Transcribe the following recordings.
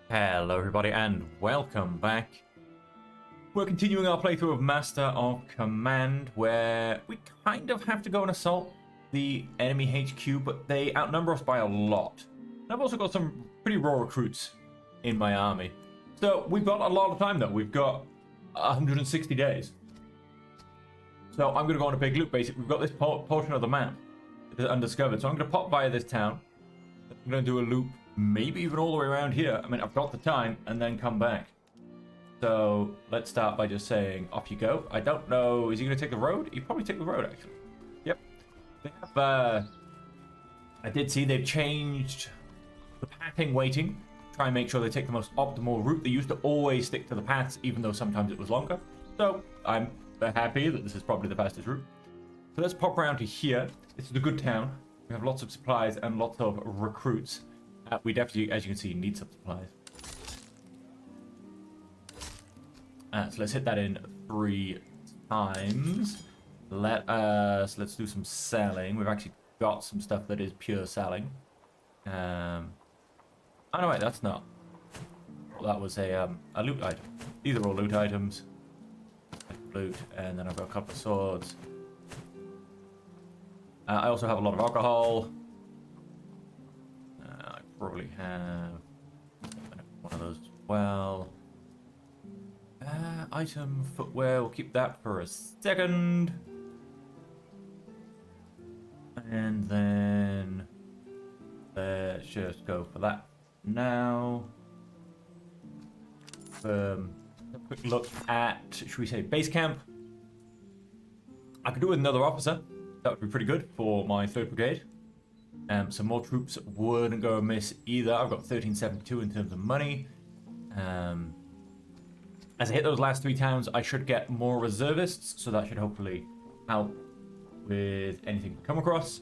Hello everybody and welcome back. We're continuing our playthrough of Master of Command, where we kind of have to go and assault the enemy HQ, but they outnumber us by a lot. And I've also got some pretty raw recruits in my army. So we've got a lot of time though. We've got 160 days. So I'm going to go on a big loop basically. We've got this portion of the map that is undiscovered. So I'm going to pop via this town. I'm going to do a loop, maybe even all the way around here. I mean, I've got the time, and then come back. So let's start by just saying, off you go. I don't know, is he going to take the road? He'd probably take the road, actually. Yep. They have, I did see they've changed the pathing weighting. Try and make sure they take the most optimal route. They used to always stick to the paths, even though sometimes it was longer. So I'm happy that this is probably the fastest route. So let's pop around to here. This is a good town. We have lots of supplies and lots of recruits. We definitely, as you can see, need some supplies. So let's hit that in 3 times. Let's do some selling. We've actually got some stuff that is pure selling. Oh no, wait, that's not. Well, that was a loot item. These are all loot items. Loot, and then I've got a couple of swords. I also have a lot of alcohol. I probably have one of those as well. Item, footwear, we'll keep that for a second. And then let's just go for that now. A quick look at, should we say, base camp. I could do with another officer. That would be pretty good for my 3rd Brigade. Some more troops wouldn't go amiss either. I've got 1372 in terms of money. As I hit those last 3 towns, I should get more reservists, so that should hopefully help with anything we come across.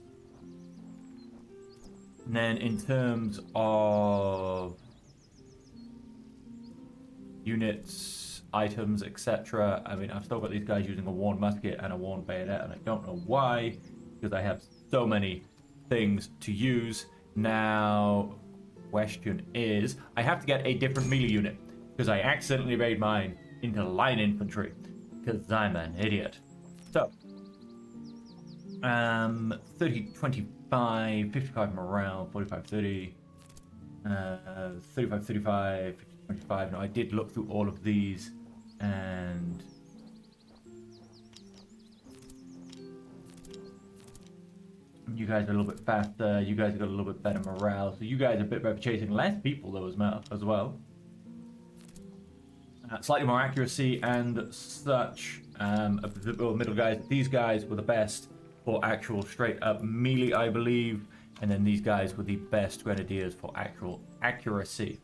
And then in terms of units, items, etc. I mean, I've still got these guys using a worn musket and a worn bayonet, and I don't know why, because I have so many things to use. Now, question is, I have to get a different melee unit, because I accidentally made mine into line infantry, because I'm an idiot. So, 30, 25, 55 morale, 45, 30, 35, 35, 50, 25. Now, I did look through all of these, and you guys are a little bit faster, you guys have got a little bit better morale, so you guys are a bit better chasing less people though as well. Slightly more accuracy and such. The middle guys, these guys were the best for actual straight up melee, I believe, and then these guys were the best grenadiers for actual accuracy.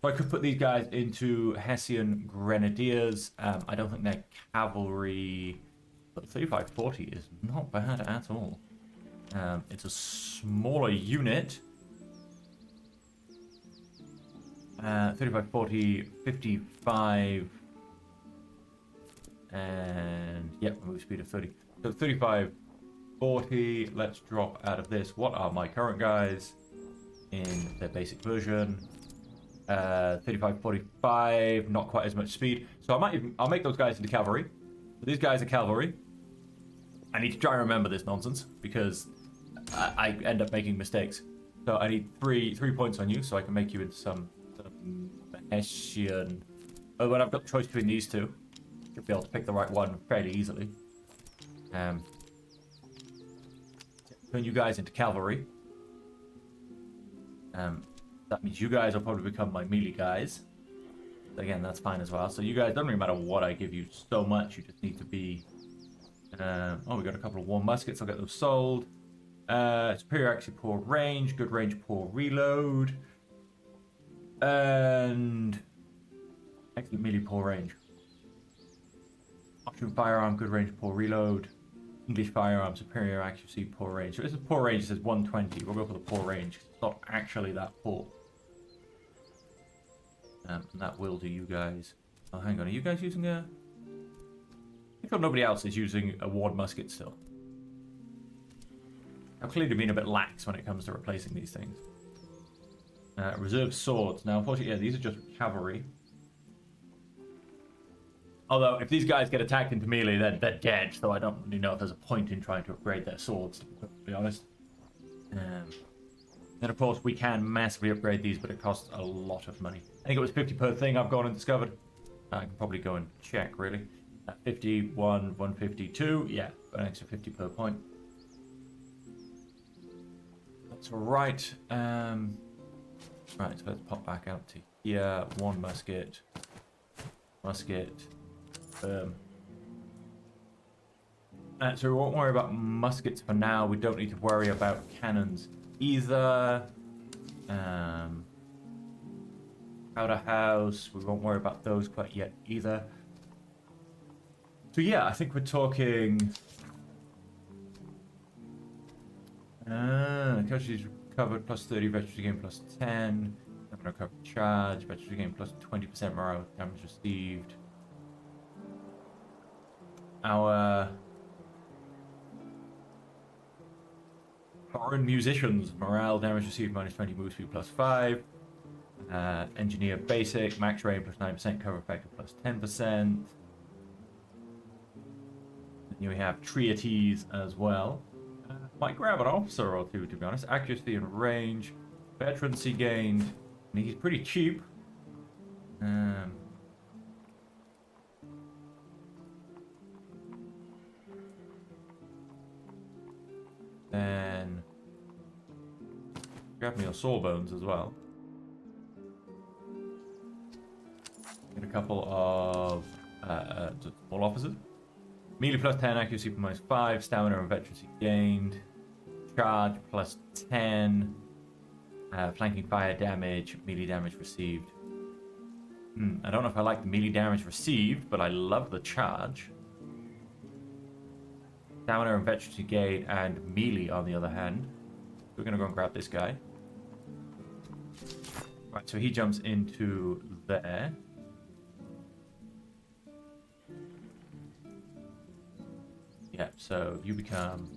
So I could put these guys into Hessian Grenadiers. I don't think their cavalry, but 3540 is not bad at all. It's a smaller unit. 35, 40, 55, and yep, move speed of 30. So 35, 40, let's drop out of this. What are my current guys in their basic version? 35, 45, not quite as much speed. So I'll make those guys into cavalry. These guys are cavalry. I need to try and remember this nonsense, because I end up making mistakes. So I need three points on you, so I can make you into some Hessian. Oh, but I've got the choice between these two. Should be able to pick the right one fairly easily. Turn you guys into cavalry. That means you guys will probably become my melee guys. Again, that's fine as well. So you guys, don't really matter what I give you so much. You just need to be. Oh, we got a couple of warm muskets. I'll get those sold. Superior accuracy, poor range. Good range, poor reload. And excellent melee, poor range. Option firearm, good range, poor reload. English firearm, superior accuracy, poor range. So this is poor range, it says 120. We'll go for the poor range. It's not actually that poor. And that will do you guys. Oh, hang on. Are you guys using a... I thought nobody else is using a worn musket still. I've clearly been a bit lax when it comes to replacing these things. Reserve swords. Now, unfortunately, yeah, these are just cavalry. Although, if these guys get attacked into melee, they're dead, so I don't really know if there's a point in trying to upgrade their swords, to be honest. Then, of course, we can massively upgrade these, but it costs a lot of money. I think it was 50 per thing I've gone and discovered. I can probably go and check, really. 51, 152, yeah, an extra 50 per point. That's alright. Right, so let's pop back out to here. One musket. Musket. So we won't worry about muskets for now. We don't need to worry about cannons either. Powder house. We won't worry about those quite yet either. So yeah, I think we're talking... casualties recovered plus 30, veterans gain plus 10. Weapon recovered charge, veterans gain plus 20% morale damage received. Our foreign musicians, morale damage received minus 20, move speed plus 5. Engineer basic, max range plus 9%, cover effective plus 10%. Then we have Triates as well. Might grab an officer or two, to be honest. Accuracy and range. Veterancy gained. And he's pretty cheap. Then grab me your sawbones as well. Get a couple of small officers. Melee plus 10, accuracy for minus 5, stamina and veterancy gained. Charge plus 10. Flanking fire damage, melee damage received. I don't know if I like the melee damage received, but I love the charge. Stamina and veterancy gained, and melee on the other hand. We're going to go and grab this guy. Right, so he jumps into there. Yeah, so you become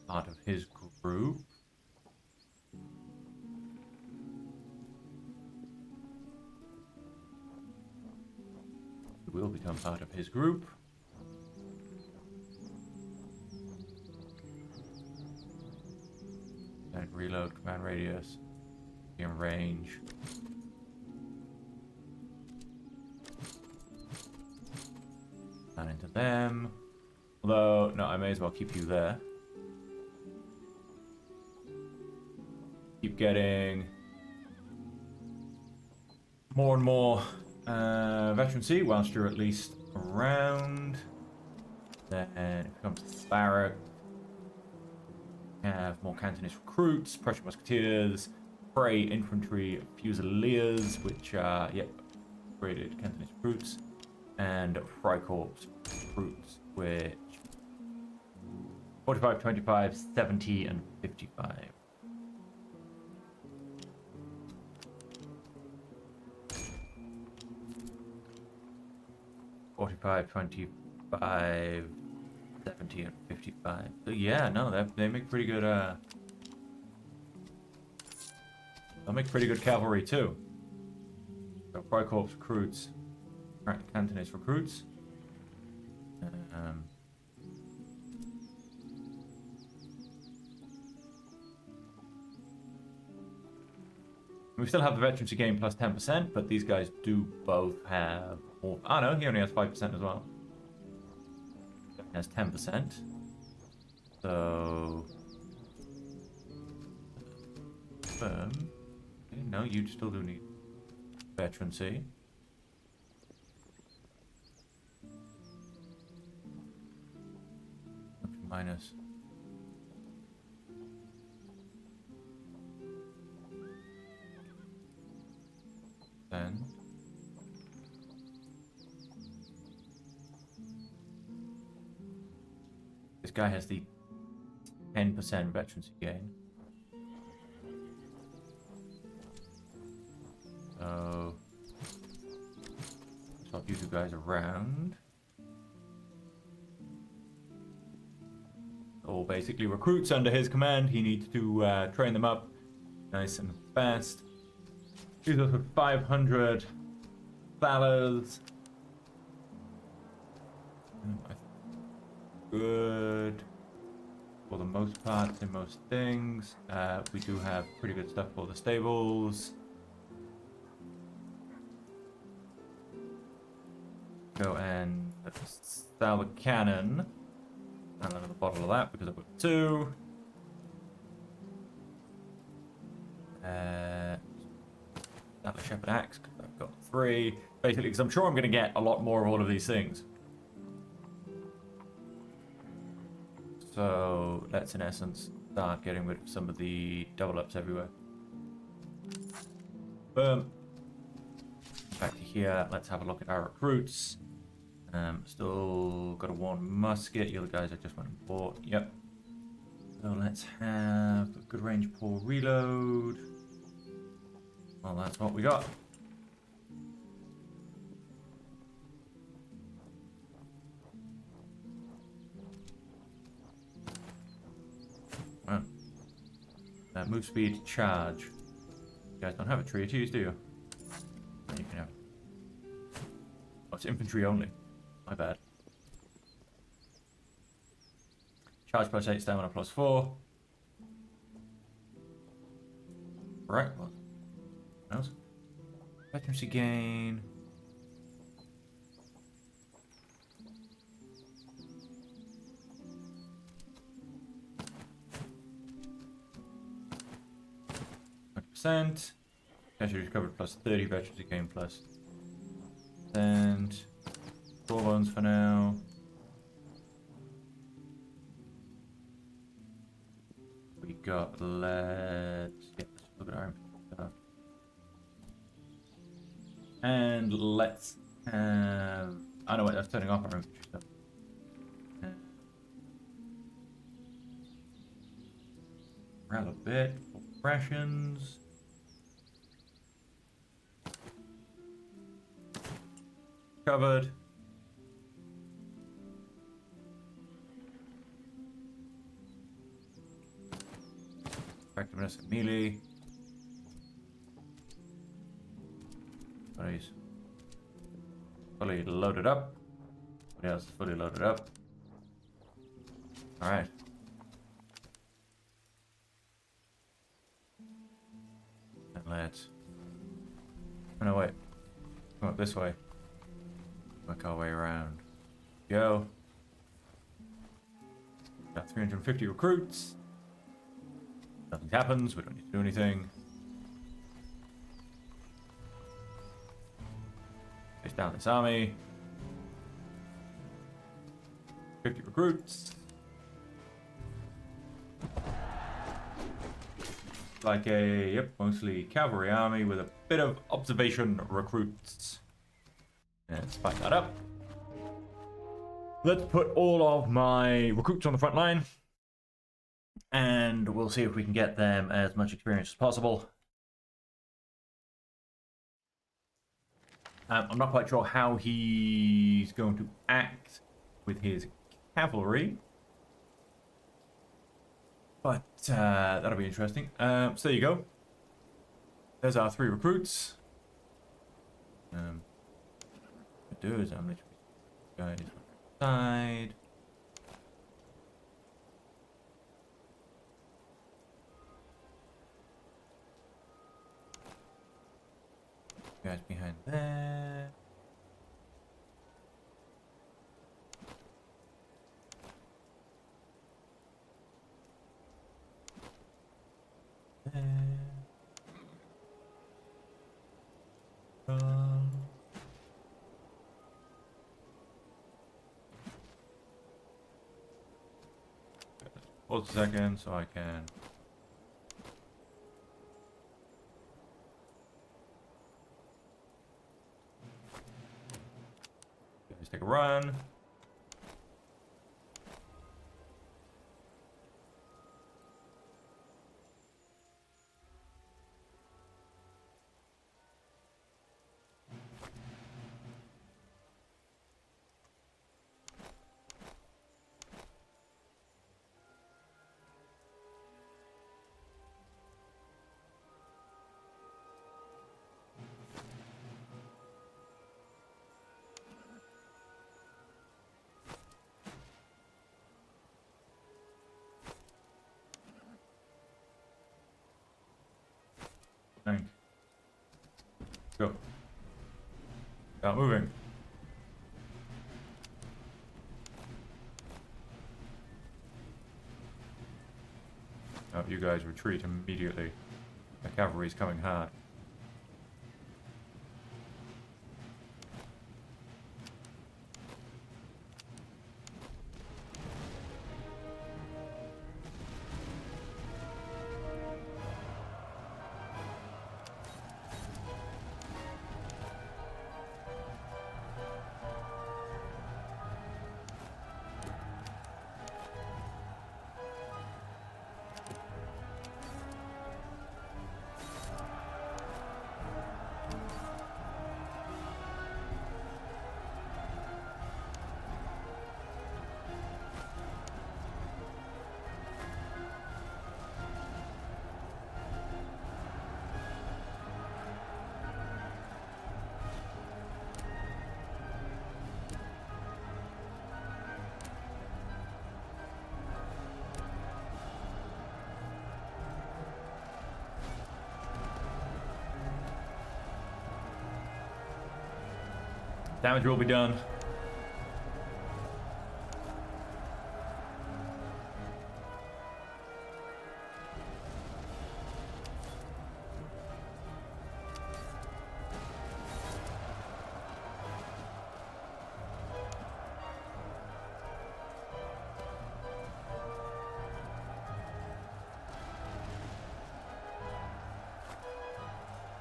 part of his group. You will become part of his group. And reload, command radius, in range. And into them. Although, no, I may as well keep you there. Keep getting more and more veterancy whilst you're at least around. Then it comes to barrack. Have more Cantonese recruits, Prussian musketeers, Prey infantry, fusiliers, which are, yep, upgraded Cantonese recruits, and Freikorps recruits, which 45, 25, 70, and 55. $45, 25, 70, and 55. So yeah, no, they make pretty good. They'll make pretty good cavalry too. So Freikorps recruits, Cantonese recruits. We still have the veterancy gain plus 10%, but these guys do both have more. Oh no, he only has 5% as well. He has 10%. So... Okay, no, you still do need veterancy. Minus... Then this guy has the 10% veterancy gain. So swap you two guys around. All basically recruits under his command. He needs to train them up nice and fast. These are for $500. Good for the most part in most things. We do have pretty good stuff for the stables. Go and sell the cannon. And another bottle of that because I've got 2. Sell the shepherd axe because I've got 3. Basically, because I'm sure I'm going to get a lot more of all of these things. So let's, in essence, start getting rid of some of the double ups everywhere. Boom. Back to here. Let's have a look at our recruits. Still got a 1 musket. The other guys I just went and bought. Yep. So let's have a good range pull reload. Well, that's what we got. Well, move speed, charge. You guys don't have a tree to use, do you? You can have. Oh, it's infantry only. My bad. Charge +8, stamina +4. Right, what else? Efficiency gain. %. Casualty recovered +30, veterans gain plus. And 4 bones for now. We got, let's look at our stuff. And let's have, I know what, that's turning off our infantry stuff. Grab a bit for rations. Covered. Effectiveness and melee. Nice. Fully loaded up. What else is fully loaded up? Alright. And let's. Oh no, wait. Come up this way. Work our way around. Go. Got 350 recruits. Nothing happens, we don't need to do anything. Chase down this army. 50 recruits. Like a, yep, mostly cavalry army with a bit of observation recruits. Let's spike that up. Let's put all of my recruits on the front line. And we'll see if we can get them as much experience as possible. I'm not quite sure how he's going to act with his cavalry. But that'll be interesting. So there you go. There's our 3 recruits. What I do is I'm literally guys on the side. Guys behind there. There. Hold a second so I can. Let's take a run. Go. Start moving. Oh, you guys retreat immediately. The cavalry's coming hard. Damage will be done.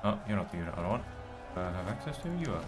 Oh, you're not the unit I want. Have access to you are.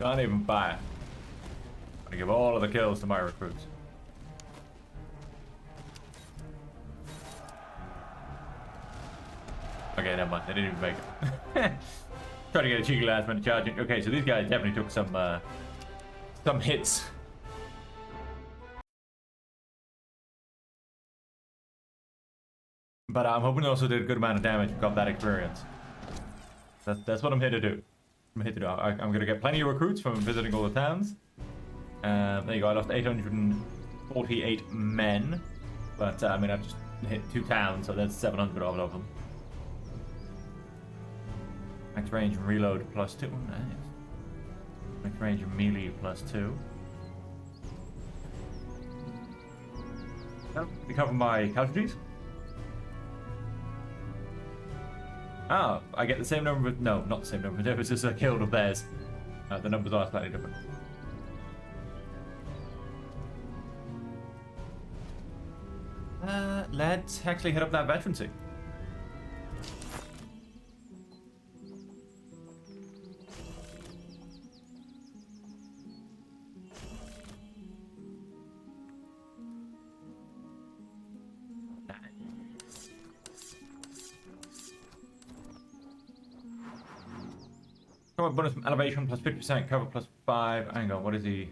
Can't even fire. I'm gonna give all of the kills to my recruits. Okay, never mind. They didn't even make it. Trying to get a cheeky last minute charging. Okay, so these guys definitely took some hits. But I'm hoping they also did a good amount of damage and got that experience. That's what I'm here to do. I'm going to get plenty of recruits from visiting all the towns. There you go. I lost 848 men. But, I mean, I've just hit 2 towns, so that's 700 of them. Max range and reload plus 2. Nice. Max range and melee plus 2. Oh, recover my casualties. Oh, I get the same number of... No, not the same number of... It's just a killed of theirs. The numbers are slightly different. Let's actually hit up that veterancy. Bonus from elevation plus 50% cover plus 5. Hang on, what is he?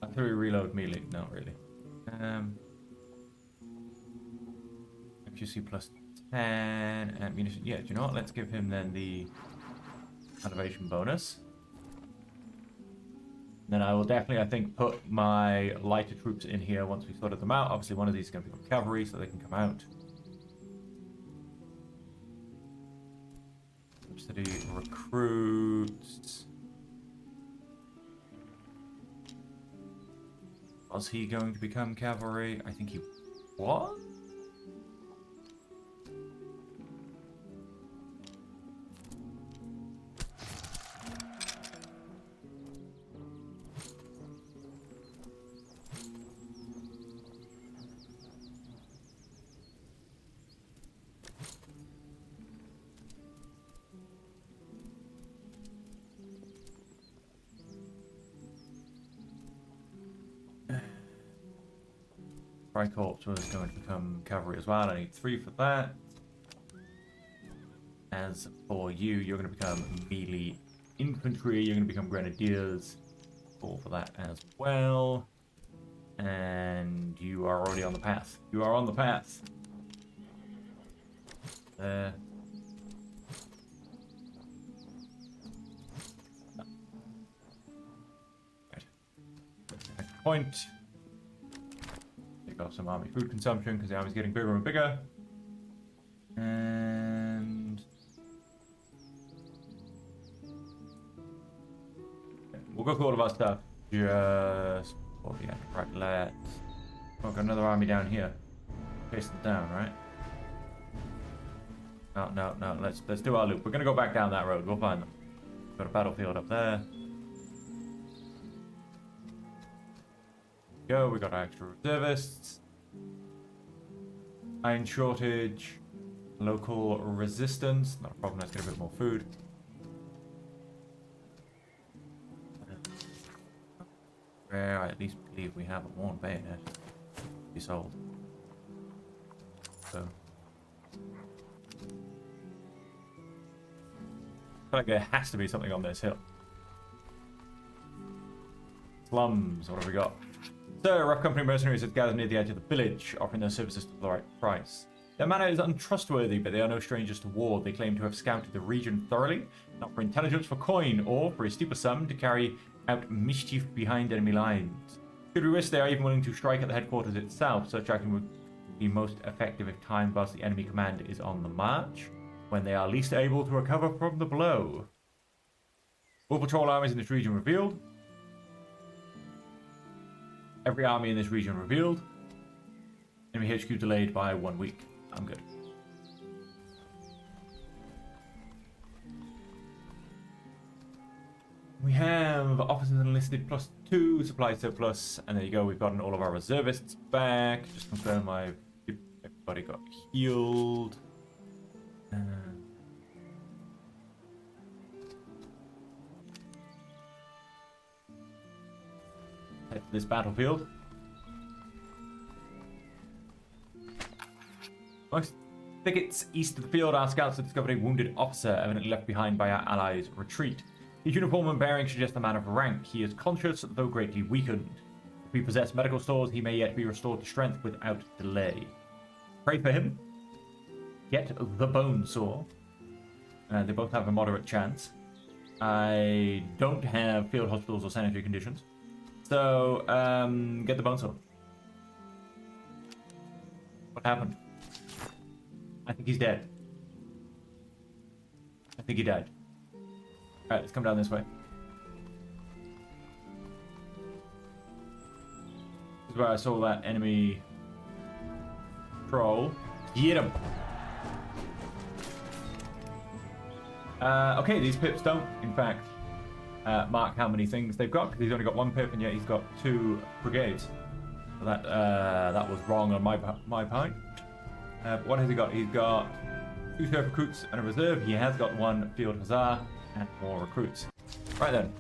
Artillery reload melee? No, really. FGC plus 10 and munition. Yeah, do you know what? Let's give him then the elevation bonus. Then I will definitely, I think, put my lighter troops in here once we've sorted them out. Obviously, one of these is going to become cavalry, so they can come out. City recruits. Was he going to become cavalry? I think he was. Tricorps was going to become cavalry as well. I need 3 for that. As for you, you're going to become melee infantry. You're going to become grenadiers. 4 for that as well. And you are already on the path. You are on the path. There. Right. Next point. Take off some army food consumption because the army's getting bigger and bigger. And we'll go through all of our stuff. Just before we right, let's. Oh, got another army down here. Chase them down, right? No. Let's do our loop. We're gonna go back down that road. We'll find them. Got a battlefield up there. Go. We got our extra reservists. Iron shortage. Local resistance. Not a problem. Let's get a bit more food. Where I at least believe we have a worn bayonet. Be sold. So. I feel like there has to be something on this hill. Slums, what have we got? Sir, rough company mercenaries have gathered near the edge of the village, offering their services at the right price. Their manner is untrustworthy, but they are no strangers to war. They claim to have scouted the region thoroughly, not for intelligence for coin, or for a steeper sum to carry out mischief behind enemy lines. Should we risk, they are even willing to strike at the headquarters itself. Such action would be most effective if timed whilst the enemy command is on the march, when they are least able to recover from the blow. All patrol armies in this region revealed. Every army in this region revealed. Enemy HQ delayed by 1 week. I'm good. We have officers enlisted +2, supply surplus, and there you go. We've gotten all of our reservists back. Just confirm everybody got healed. Head to this battlefield. Amongst thickets east of the field, our scouts have discovered a wounded officer, evidently left behind by our allies' retreat. His uniform and bearing suggest a man of rank. He is conscious, though greatly weakened. If we possess medical stores, he may yet be restored to strength without delay. Pray for him. Get the bone saw. They both have a moderate chance. I don't have field hospitals or sanitary conditions. So, get the bone saw. What happened? I think he's dead. I think he died. Alright, let's come down this way. This is where I saw that enemy troll. Get him! Okay, these pips don't, in fact, mark how many things they've got, because he's only got 1 pip, and yet he's got 2 brigades. So that was wrong on my part. But what has he got? He's got 2 turf recruits and a reserve. He has got 1 field hussar and 4 recruits. Right then.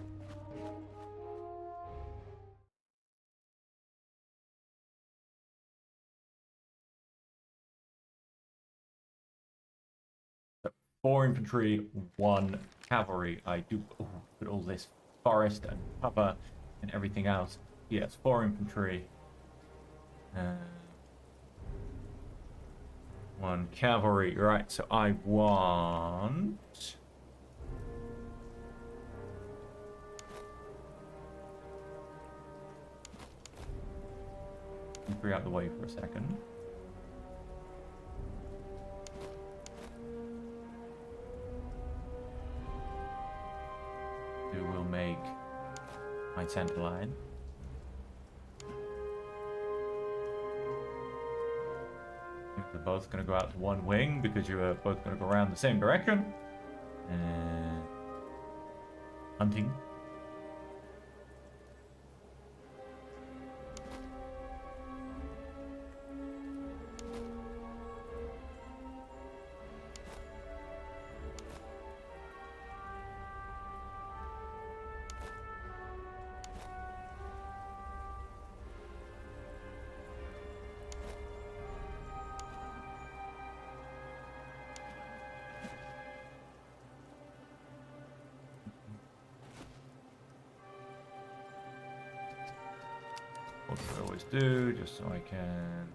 So 4 infantry, 1 cavalry. I do put all this forest and cover and everything else. Yes, 4 infantry. 1 cavalry. Right, so I want... Infantry out the way for a second. Who will make my center line. They're both going to go out to 1 wing because you're both going to go around the same direction. And hunting. what do I always do, just so I can...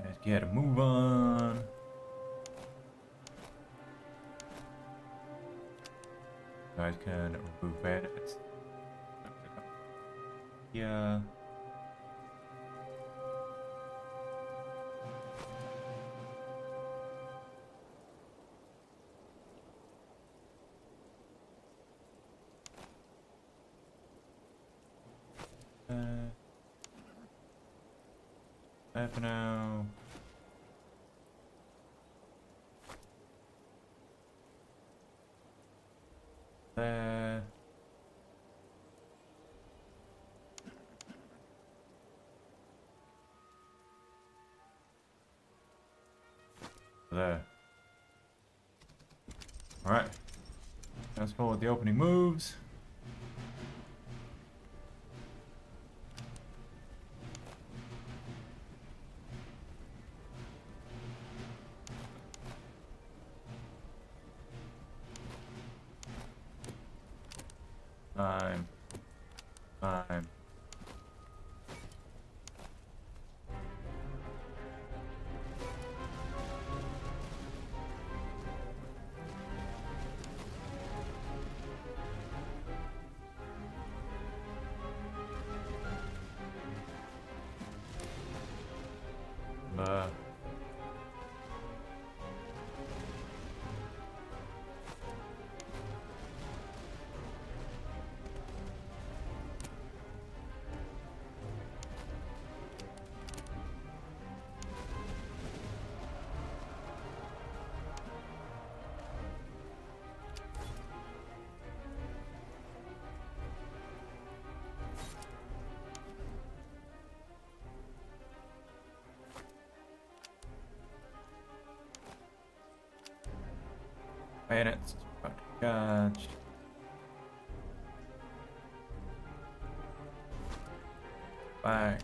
Let's get a move on. Guys can remove bandits. Yeah. For now. There. There. Alright. Fast forward the opening moves. Time. Bayonets. Catch. Back.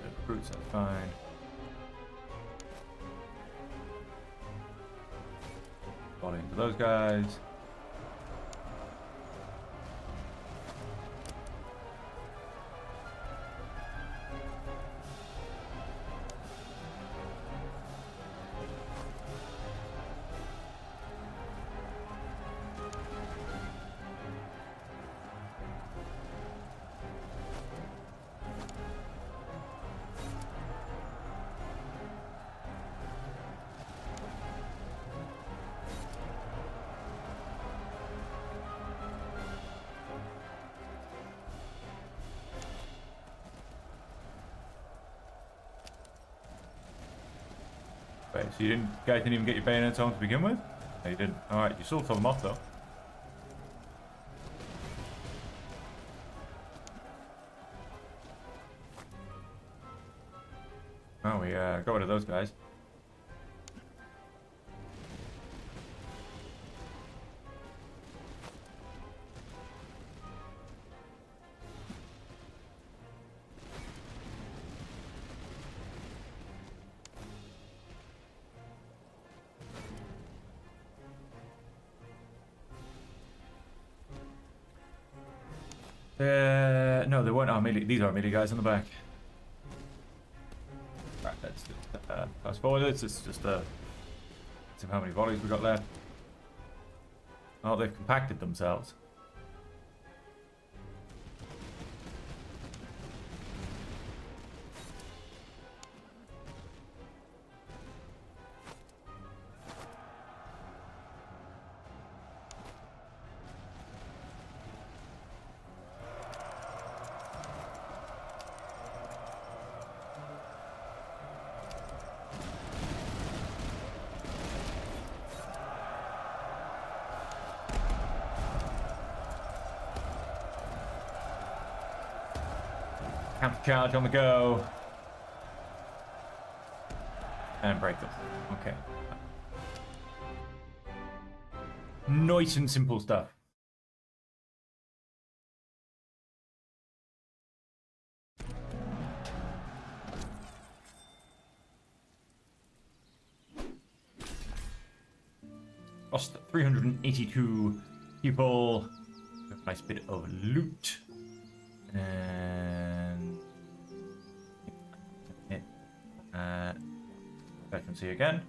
The brutes are fine. Fall into those guys. Wait, so you guys didn't even get your bayonets on to begin with? No, you didn't. Alright, you still saw them off though. Oh, we got rid of those guys. No, they weren't our melee. These are our melee guys in the back. Right, let's just fast forward. It's just see how many volleys we got left. Oh, they've compacted themselves. Counter charge on the go. And break them. Okay. Nice and simple stuff. lost 382 people. A nice bit of loot. And vacancy again.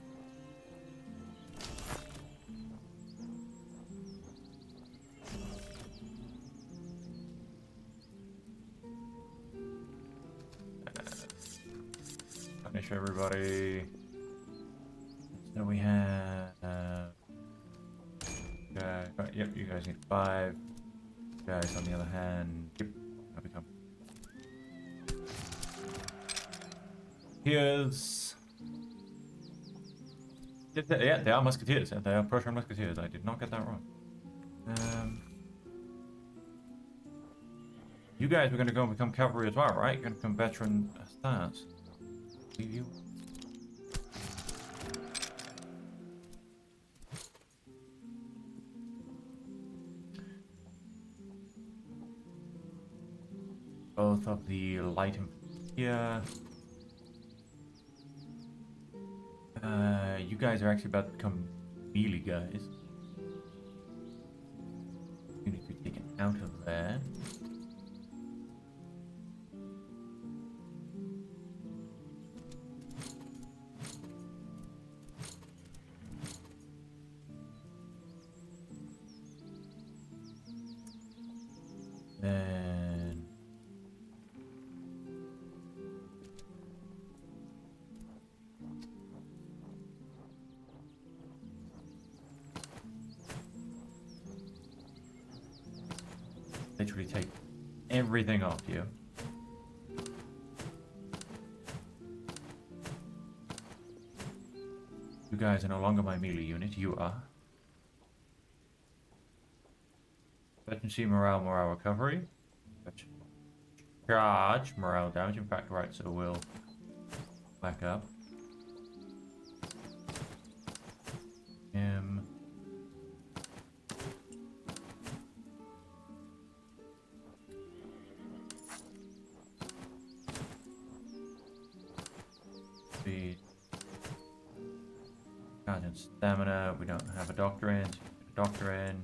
Finish everybody. So we have yep, you guys need 5. You guys on the other hand, yep, have become. Here's yeah, they are musketeers. They are Prussian musketeers. I did not get that wrong. You guys were going to go and become cavalry as well, right? You're going to become veteran stars. You. Both of the light infantry here. You guys are actually about to become melee guys. You need to be taken out of there. Then literally take everything off you. You guys are no longer my melee unit. You are. Efficiency, morale recovery. Charge, morale damage. In fact, right, so we'll back up. Speed. Charge and stamina. We don't have a doctor in, so get a doctor in.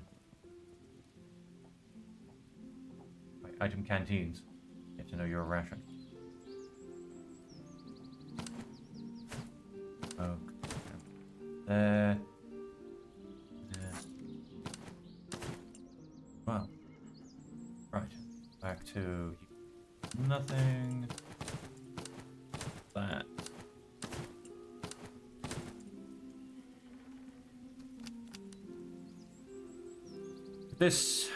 Item canteens. You have to know your ration. Okay. There. Well. Right. Back to nothing. That. This.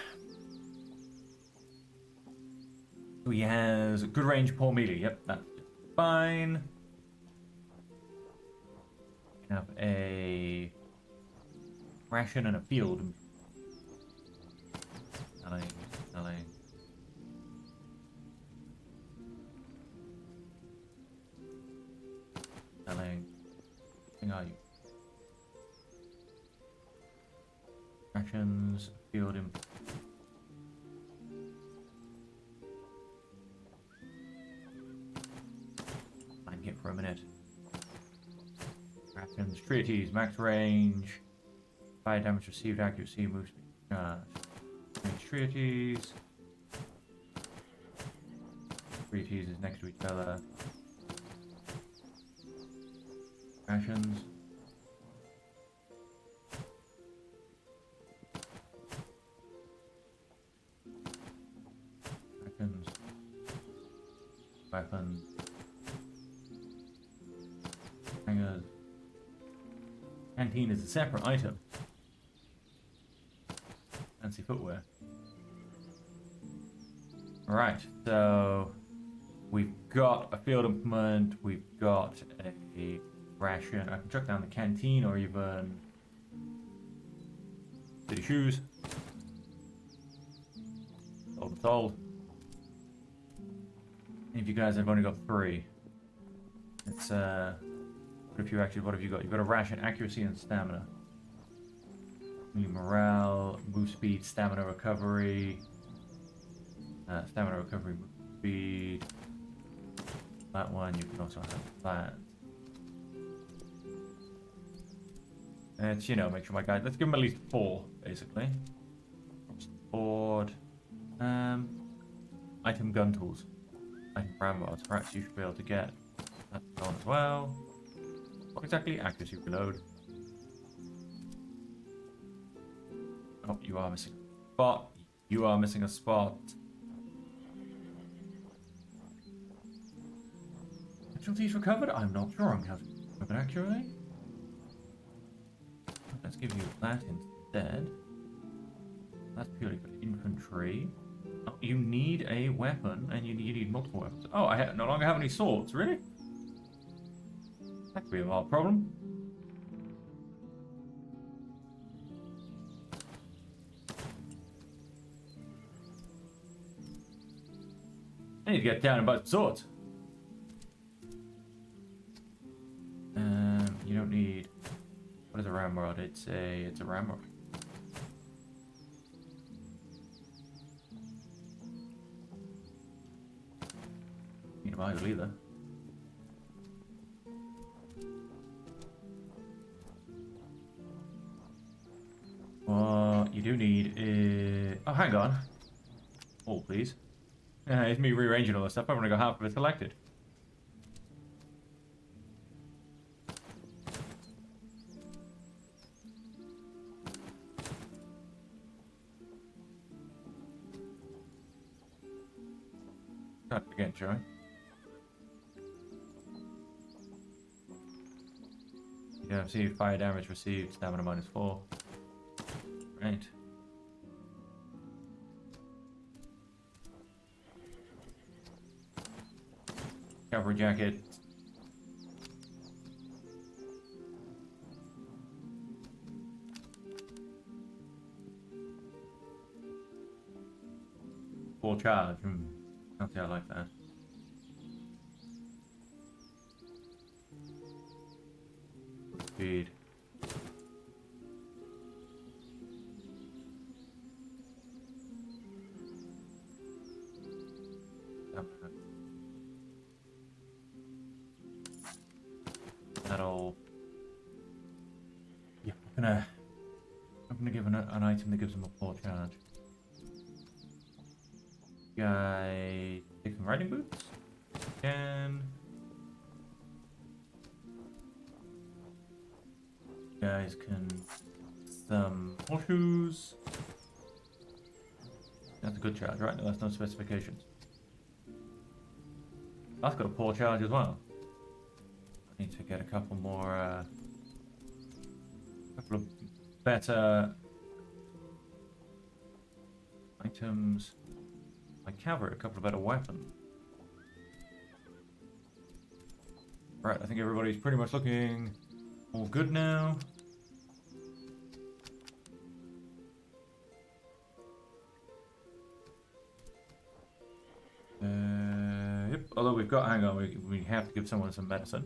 He has a good range, poor melee. Yep, that's fine. We have a ration and a field. Selling. Where are you? Rations, field. For a minute. Rations, treaties, max range, fire damage received, accuracy, move speed, range treaties. Treaties is next to each other. Rations. Rations. Weapons. Hangers. Canteen is a separate item. Fancy footwear. Alright, so we've got a field implement, we've got a ration. I can chuck down the canteen or even city shoes. Sold. And if you guys have only got 3, it's what have you got? You've got a ration, accuracy, and stamina. Morale, move speed, stamina recovery. Stamina recovery, move speed. That one, you can also have that. It's, you know, make sure my guys... Let's give them at least 4, basically. Across the board. Item gun tools. Item ramrods. Right, so you should be able to get that on as well. What exactly? Accuracy reload. Oh, you are missing a spot. You are missing a spot. Casualties recovered? I'm not sure I'm recovered accurately. Let's give you that instead. That's purely for infantry. Oh, you need a weapon, and you need multiple weapons. Oh, I no longer have any swords. Really? That could be a hard problem. I need to get down and buy some swords. You don't need... What is a ramrod? It's a ramrod. Need a Bible either. What you do need is... Oh, hang on. Oh, please. It's me rearranging all this stuff. I've only got half of it selected. Start again, shall I? Yeah, see fire damage received, stamina -4. Right. Cavalry jacket. Full charge. Can't say I like that. Speed. That'll... Yeah, I'm gonna give an item that gives them a full charge. Guy, take some riding boots. Can. Guys can some horseshoes. That's a good charge, right? No, that's no specifications. That's got a poor charge as well. I need to get a couple more, couple of better items. My cavalry, a couple of better weapons. Right, I think everybody's pretty much looking all good now. Yep, although we've got, hang on, we have to give someone some medicine.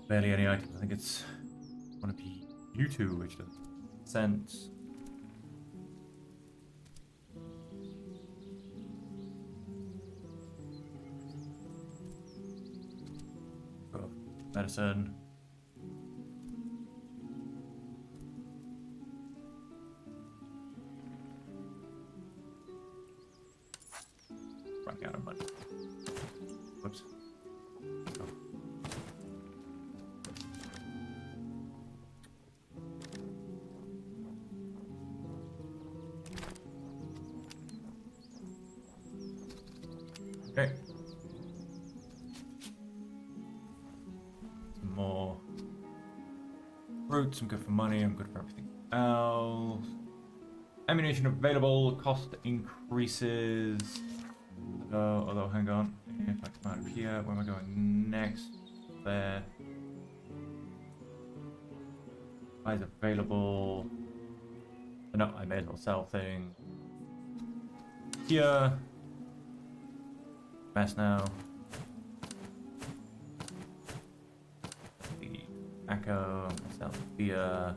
Barely any items. I think it's one of you two, which doesn't make sense. Got medicine. Running out of money. Whoops. Okay. Some more fruits. I'm good for money. I'm good for everything else. Ammunition available. Cost increases. Although, hang on. If I come out of here, where am I going next? There. Buys available. No, I may as well sell things. Here. Mess now. The tobacco, I'm gonna sell beer.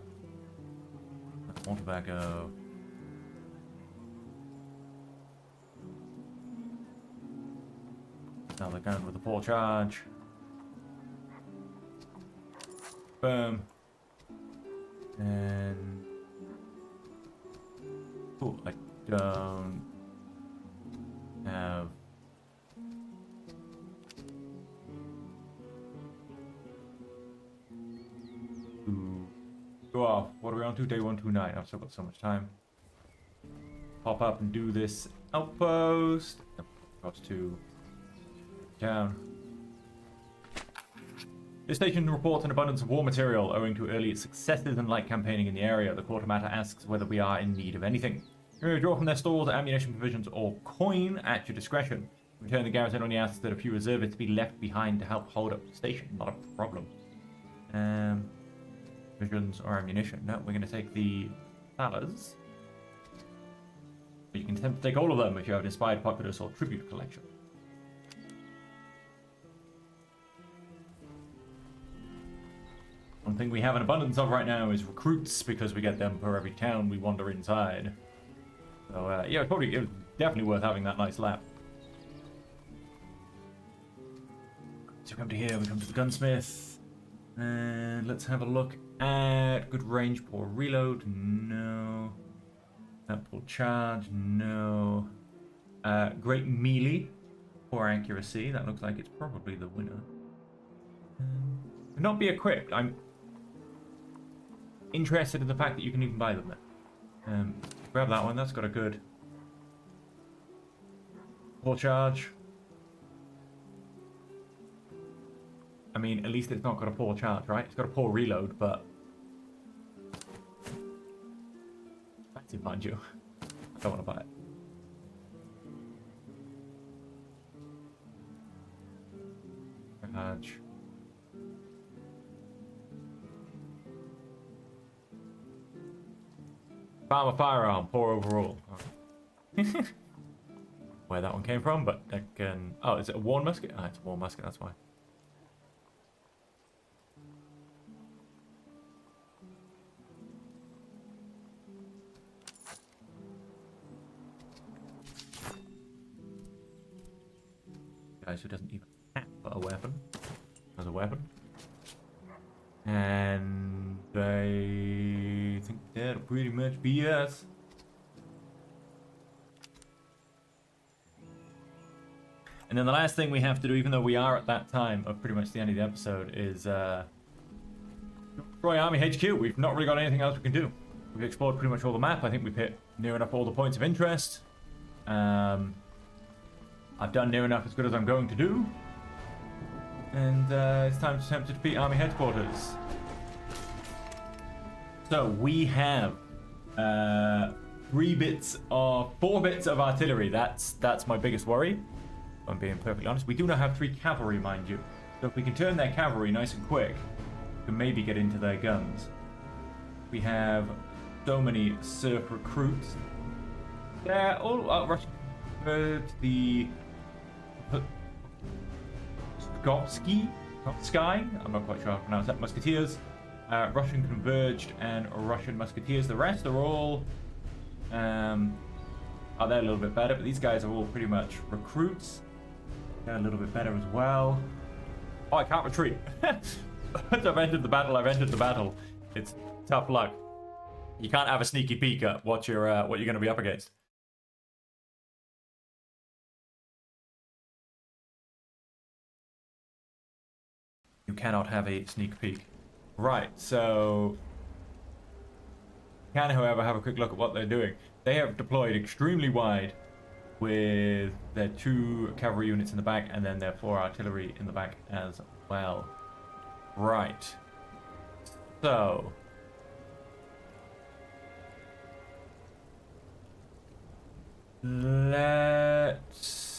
More tobacco. Now they're going with the full charge. Boom. And... Cool, I don't have... Go off. What are we on to? Day 129. I've still got so much time. Pop up and do this outpost. Got to town. This station reports an abundance of war material owing to early successes and light campaigning in the area. The quartermaster asks whether we are in need of anything. You may draw from their stores ammunition, provisions, or coin at your discretion. In return, the garrison only asks that a few reservists be left behind to help hold up the station. Not a problem. Provisions or ammunition. No, we're going to take the thalers. But you can attempt to take all of them if you have an inspired populace or tribute collection. One thing we have an abundance of right now is recruits, because we get them per every town we wander inside. So yeah, it was definitely worth having that nice lap. So we come to here, we come to the gunsmith, and let's have a look at good range, poor reload, no. Full charge, no. Great melee, poor accuracy. That looks like it's probably the winner. Not be equipped. I'm interested in the fact that you can even buy them there. Grab that one. That's got a good full charge. I mean, at least it's not got a poor charge, right? It's got a poor reload, but that's it, mind you. I don't want to buy it. Charge. Found a firearm, poor overall. Oh. Where that one came from, but again, oh, is it a worn musket? Ah, it's a worn musket. That's why. Guys who doesn't even have a weapon as a weapon, and I think that'll pretty much be us. And then the last thing we have to do, even though we are at that time of pretty much the end of the episode, is destroy Army HQ. We've not really got anything else we can do. We've explored pretty much all the map. I think we've hit near enough all the points of interest. I've done near enough as good as I'm going to do. And it's time to attempt to defeat Army Headquarters. So we have 4 bits of artillery. That's my biggest worry, if I'm being perfectly honest. We do not have 3 cavalry, mind you. So if we can turn their cavalry nice and quick, we can maybe get into their guns. We have so many surf recruits. They're all Russian. The Sky, I'm not quite sure how to pronounce that. Musketeers, Russian Converged, and Russian Musketeers. The rest are all, they're a little bit better, but these guys are all pretty much recruits. They're a little bit better as well. Oh, I can't retreat. Once I've entered the battle, It's tough luck. You can't have a sneaky peek at what you're going to be up against. You cannot have a sneak peek. Right, so... Can, however, have a quick look at what they're doing. They have deployed extremely wide with their 2 cavalry units in the back and then their 4 artillery in the back as well. Right. So... Let's...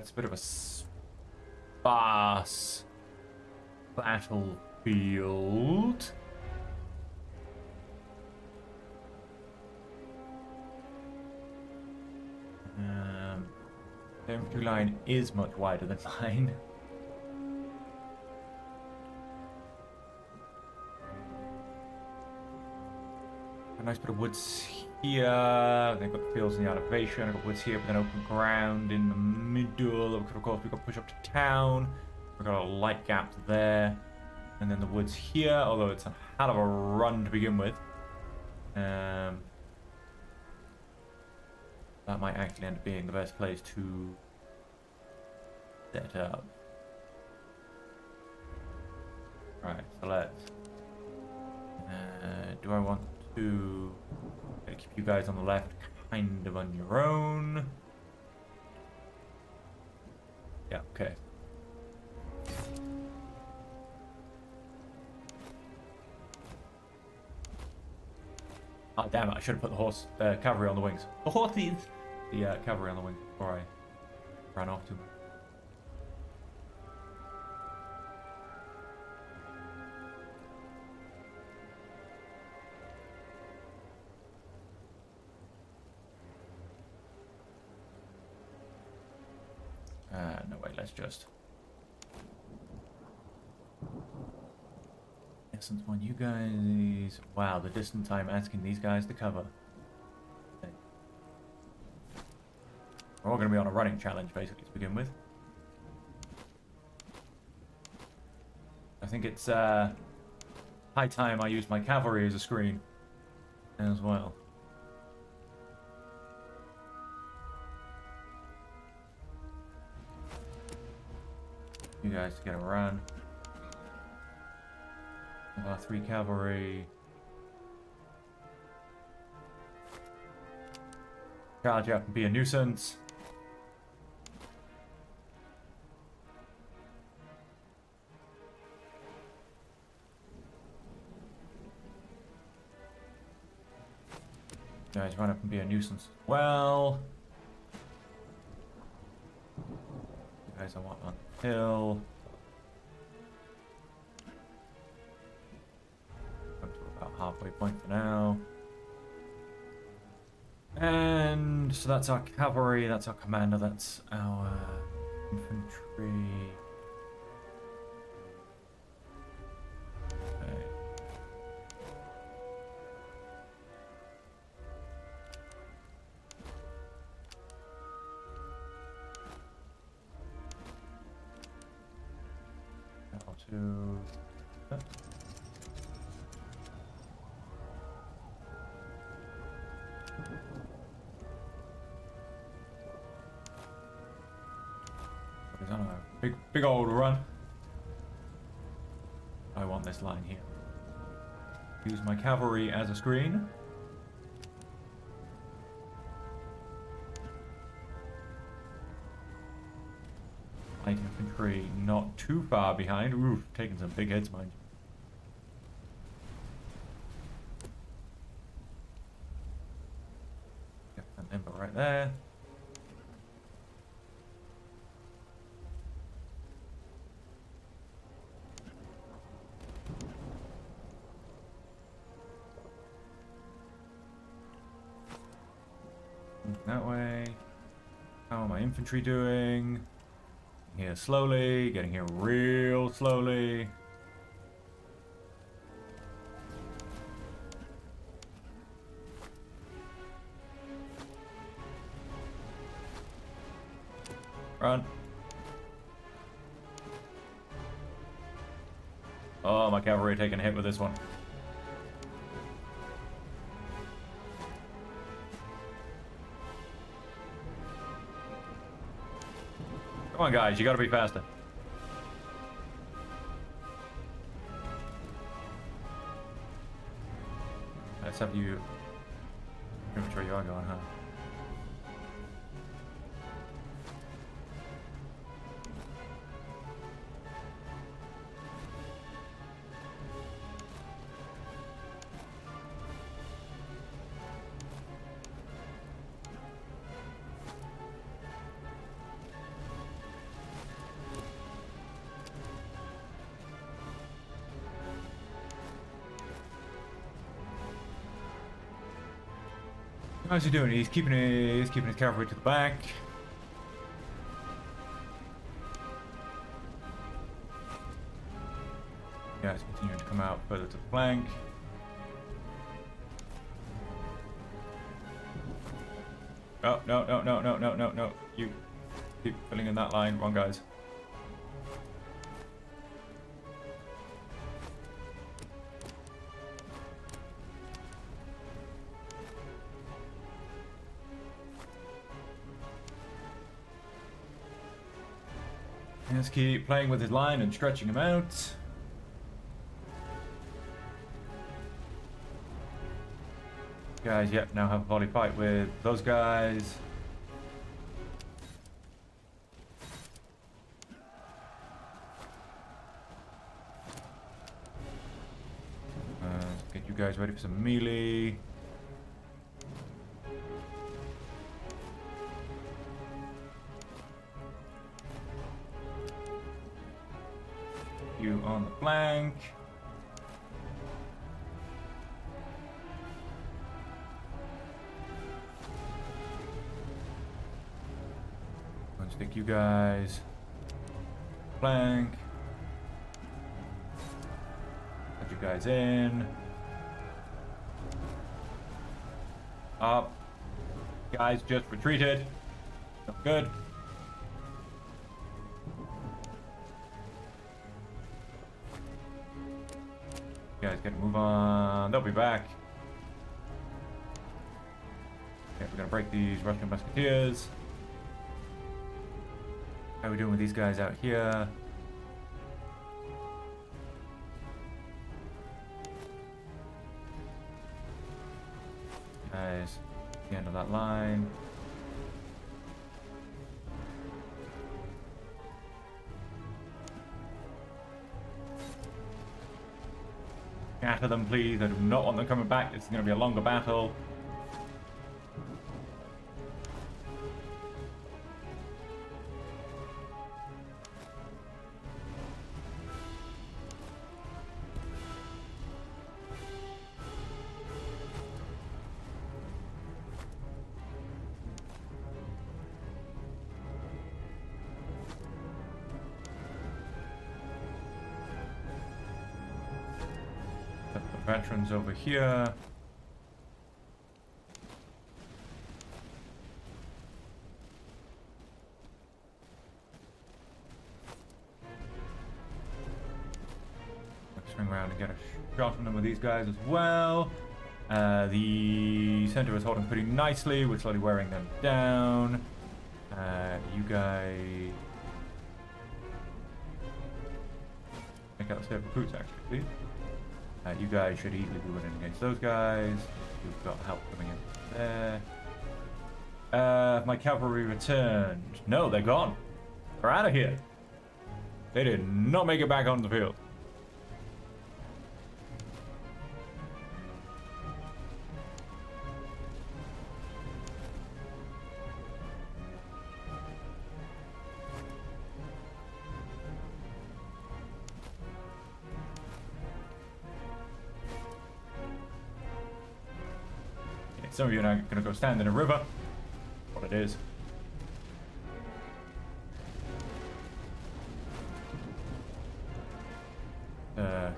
It's a bit of a sparse battlefield. The infantry line is much wider than mine. A nice bit of woods here. They've got fields in the elevation. I've got woods here, but then open ground in the middle. Of course, we've got push up to town. We've got a light gap there. And then the woods here, although it's a hell of a run to begin with. That might actually end up being the best place to set up. Right, so let's... do I want to keep you guys on the left kind of on your own? Yeah, okay. Oh, damn it, I should have put the cavalry on the wings. The horses! The cavalry on the wings before I ran off too much. No, wait, let's just... Essence one, you guys... Wow, the distance I'm asking these guys to cover. Okay. We're all going to be on a running challenge, basically, to begin with. I think it's high time I use my cavalry as a screen as well. You guys to get a run. Our 3 cavalry. Charge up and be a nuisance. You guys run up and be a nuisance as well. You guys I want on the hill. Halfway point for now. And so that's our cavalry, that's our commander, that's our infantry. Okay. L2. He's on a big old run. I want this line here. Use my cavalry as a screen. Light infantry not too far behind. Oof, taking some big hits, mind you. Get an ember right there. That way. How are my infantry doing? Here slowly, getting here real slowly. Run. Oh, my cavalry taking a hit with this one. Come on, guys, you gotta be faster. Let's have you... Infantry, you are going, huh? How's he doing? He's keeping his cavalry to the back. Guys continuing to come out further to the flank. no, no, no, no, no, no, no. You keep filling in that line. Wrong guys. Let's keep playing with his line and stretching him out. Guys, yep, now have a volley fight with those guys. Get you guys ready for some melee. You on the flank. Let's stick you guys. Flank. Put you guys in. Up. Guys just retreated. Not good. You guys gotta move on. They'll be back. Okay, we're gonna break these Russian musketeers. How are we doing with these guys out here? Guys, the end of that line. Scatter them, please. I do not want them coming back. It's going to be a longer battle. Veterans over here. Let's swing around and get a shot on them with these guys as well. The center is holding pretty nicely. We're slowly wearing them down. You guys make out the state of recruits actually, please. You guys should easily be winning against those guys. You've got help coming in there. My cavalry returned. No, they're gone. They're out of here. They did not make it back on the field. Some of you are now going to go stand in a river. What it is.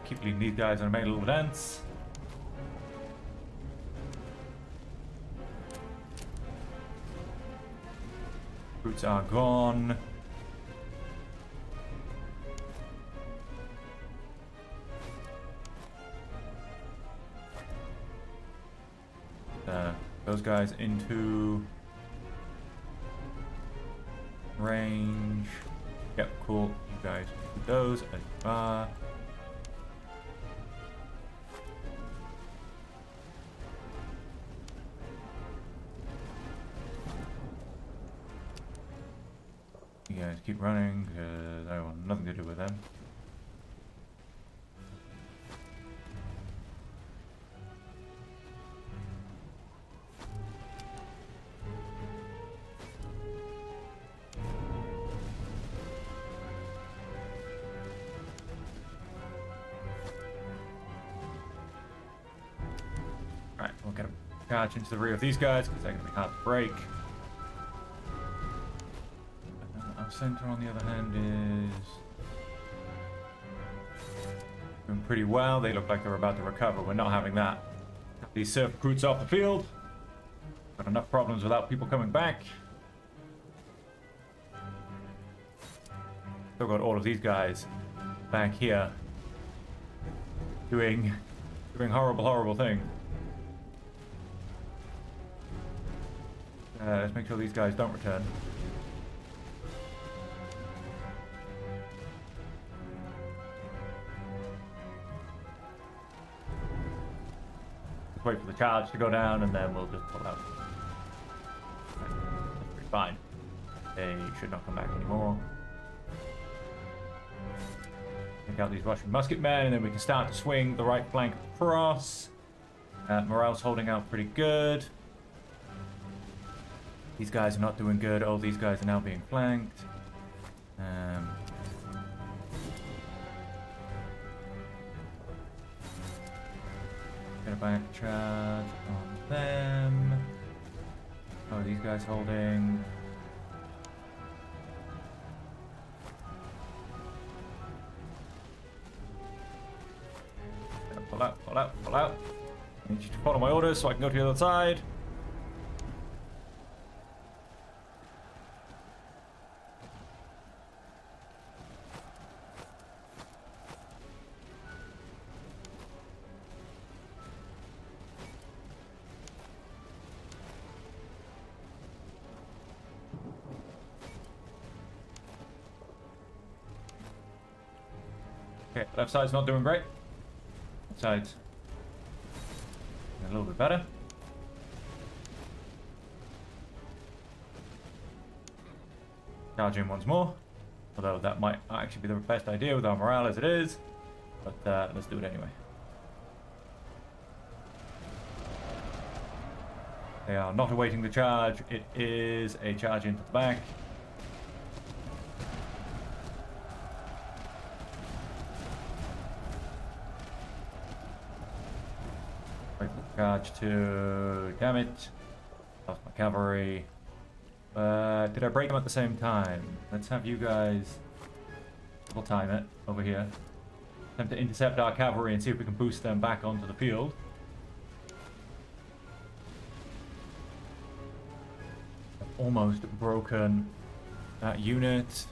Keep leading these guys on a main little dance. Boots are gone. Those guys into range. Yep, cool. You guys do those as you are. You guys keep running because I want nothing to do with them. Alright, we'll get a charge into the rear of these guys because they're going to be hard to break. Our center, on the other hand, is doing pretty well. They look like they're about to recover. We're not having that. These surf recruits off the field. Got enough problems without people coming back. Still got all of these guys back here doing horrible, horrible things. Let's make sure these guys don't return. Just wait for the charge to go down and then we'll just pull out. That's pretty fine. They should not come back anymore. Take out these Russian musketmen and then we can start to swing the right flank across. Morale's holding out pretty good. These guys are not doing good. Oh, these guys are now being flanked. Get a back charge on them. Oh, these guys holding. Pull out, pull out, pull out. I need you to follow my orders so I can go to the other side. Okay, left side's not doing great. Left side's a little bit better. Charge in once more. Although that might actually be the best idea with our morale as it is. But let's do it anyway. They are not awaiting the charge. It is a charge into the back. Charge to... Damn it. Lost my cavalry. Did I break them at the same time? Let's have you guys... Double time it over here. Attempt to intercept our cavalry and see if we can boost them back onto the field. I've almost broken that unit.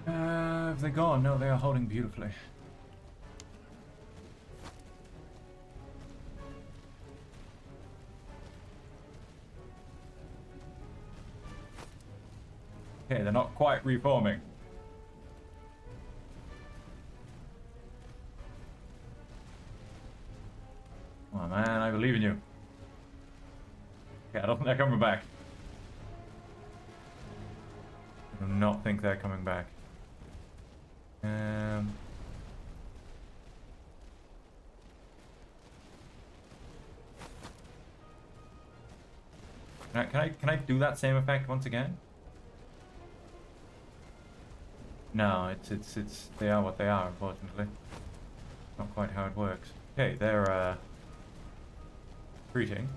Have they gone? No, they are holding beautifully. Okay, they're not quite reforming. Come on, man, I believe in you. Okay, I don't think they're coming back. I do not think they're coming back. Can I do that same effect once again? No, it's they are what they are, unfortunately. Not quite how it works. Okay, they're retreating.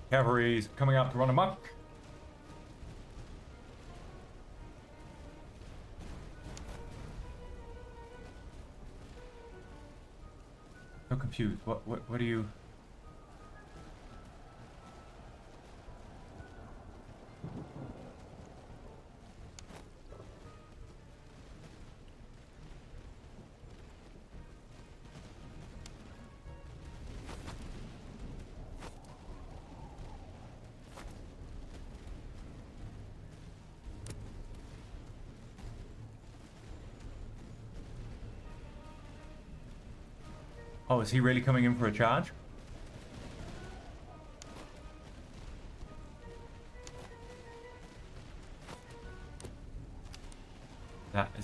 Cavalry's coming out to run amok. So confused. What do you... Oh, is he really coming in for a charge?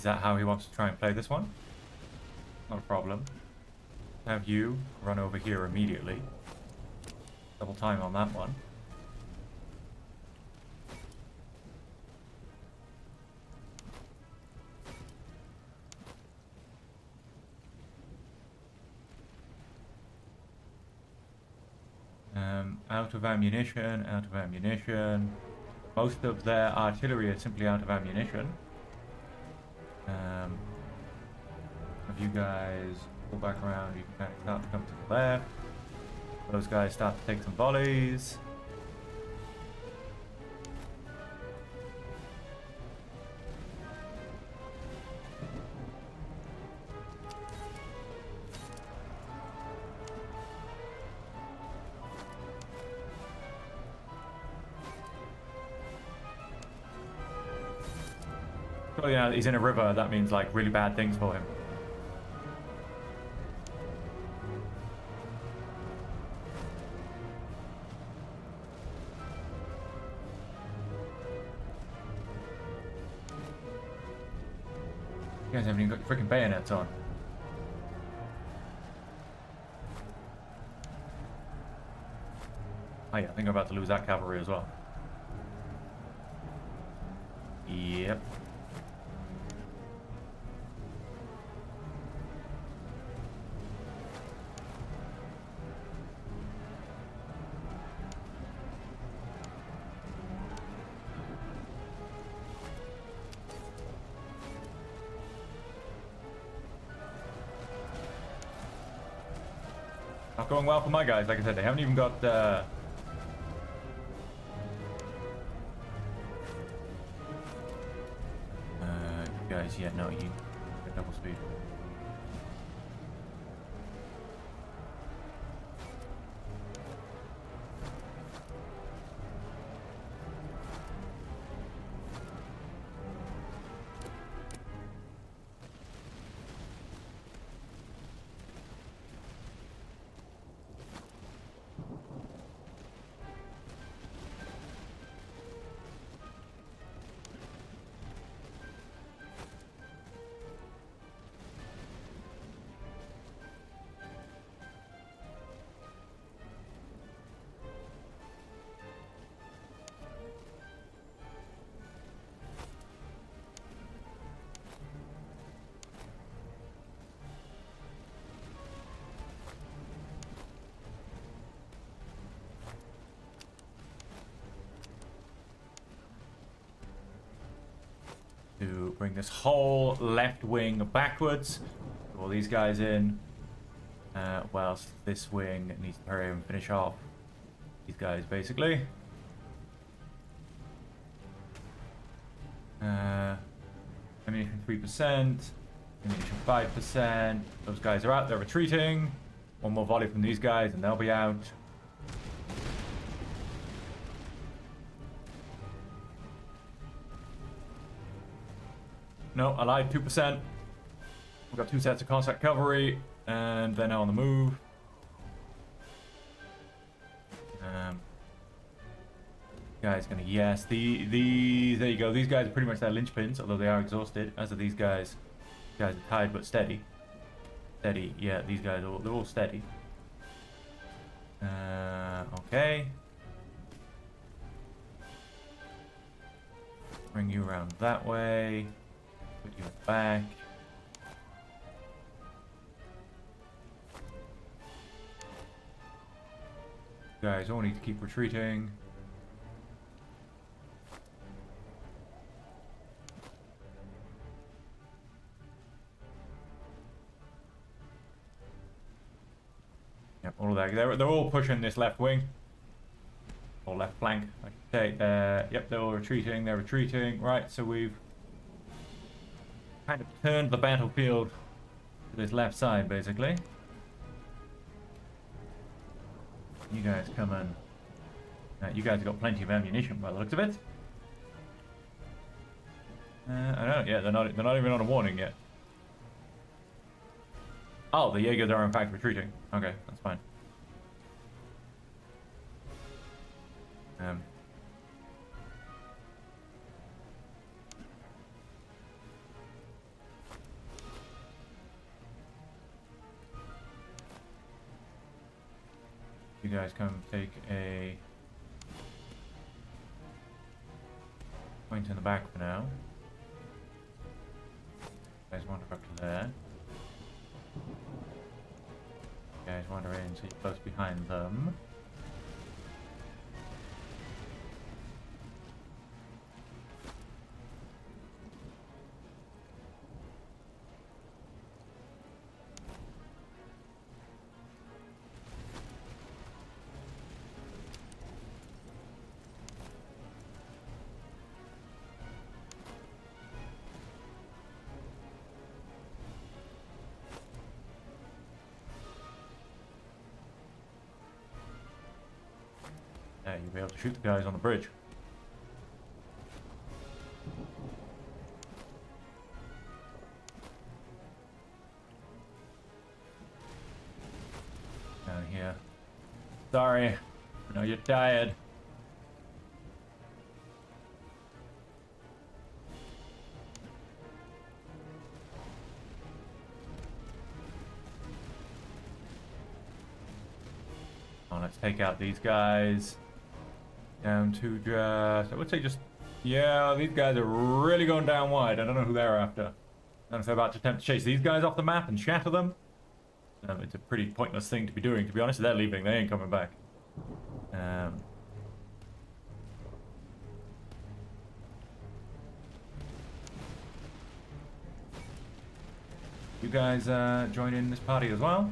Is that how he wants to try and play this one? Not a problem. Have you run over here immediately. Double time on that one. Out of ammunition, out of ammunition. Most of their artillery is simply out of ammunition. Have you guys pull back around, you can kind of start to come to the left. Those guys start to take some volleys. Oh yeah, he's in a river, that means like really bad things for him. You guys haven't even got your freaking bayonets on. Oh yeah, I think I'm about to lose that cavalry as well. Yep. Not going well for my guys, like I said, they haven't even got you guys, yeah, no, you get double speed. To bring this whole left wing backwards. Put all these guys in. Whilst this wing needs to hurry and finish off these guys, basically. Ammunition 3%. Ammunition 5%. Those guys are out, they're retreating. One more volley from these guys and they'll be out. No, I lied, 2%. We've got 2 sets of contact cavalry, and they're now on the move. Guys gonna, yes, there you go. These guys are pretty much their linchpins, although they are exhausted, as are these guys. These guys are tired but steady. Steady, yeah, these guys, they're all steady. Okay. Bring you around that way. Put you back. Guys, all need to keep retreating. Yep, all of that. They're all pushing this left wing. Or left flank, I should say. Yep, they're all retreating. They're retreating. Right, so we've kind of turned the battlefield to this left side, basically. You guys come in. You guys have got plenty of ammunition by the looks of it. I don't know. Yeah, they're not even on a warning yet. Oh, the Jaegers are in fact retreating. Okay, that's fine. You guys come take a point in the back for now. You guys wander up to there. You guys wander in so you're close behind them. Yeah, you'll be able to shoot the guys on the bridge. Down here. Sorry, I know you're tired. Oh, let's take out these guys. Down to just, I would say just, yeah, these guys are really going down wide. I don't know who they're after. I don't know if they're about to attempt to chase these guys off the map and shatter them. It's a pretty pointless thing to be doing, to be honest. They're leaving, they ain't coming back. You guys join in this party as well?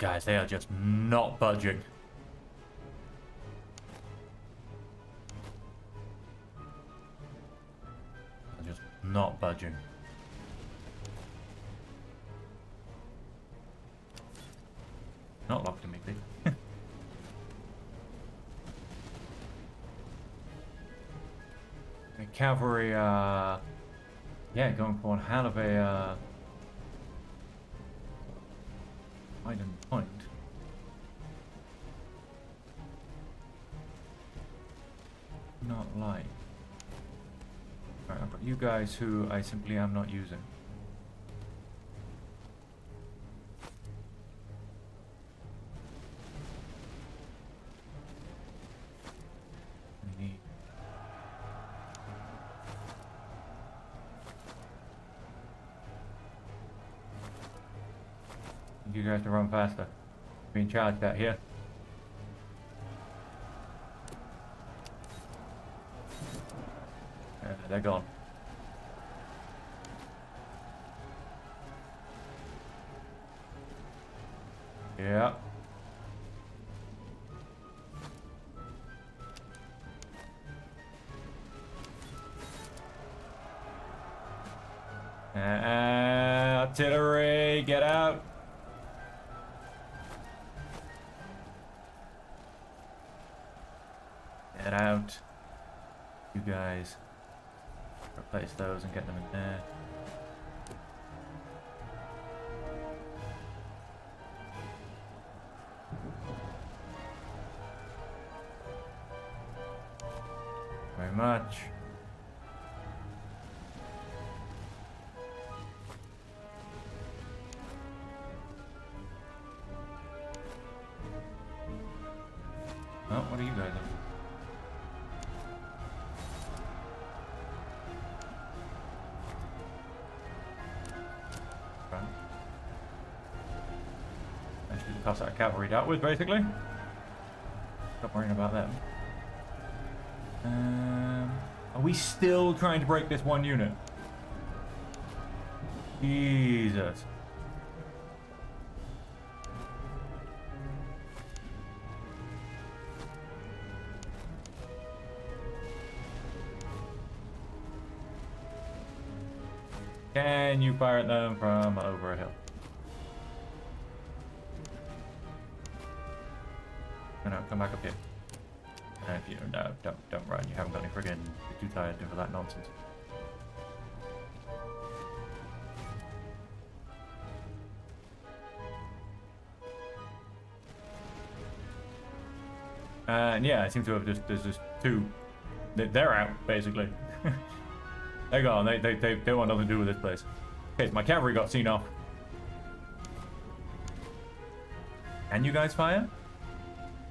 Guys, they are just not budging. They're just not budging. Not locked immediately. The cavalry, yeah, going for one hell of a hidden point. Not like. Alright, I've got you guys who I simply am not using. You guys to run faster. Being charged out here. They're gone. Yeah. Artillery, get out. Get out. You guys. Replace those and get them in there. Very much. Oh, what are you guys up to? Actually, the cost that cavalry dealt with, basically. Stop worrying about them. Are we still trying to break this one unit? Jesus. Can you fire at them from over a hill? No, come back up here. If you no, don't run. You haven't got any friggin'. You're too tired for that nonsense. And yeah, it seems to have there's just two. They're out, basically. They're gone. They want nothing to do with this place. Okay, so my cavalry got seen off. Can you guys fire?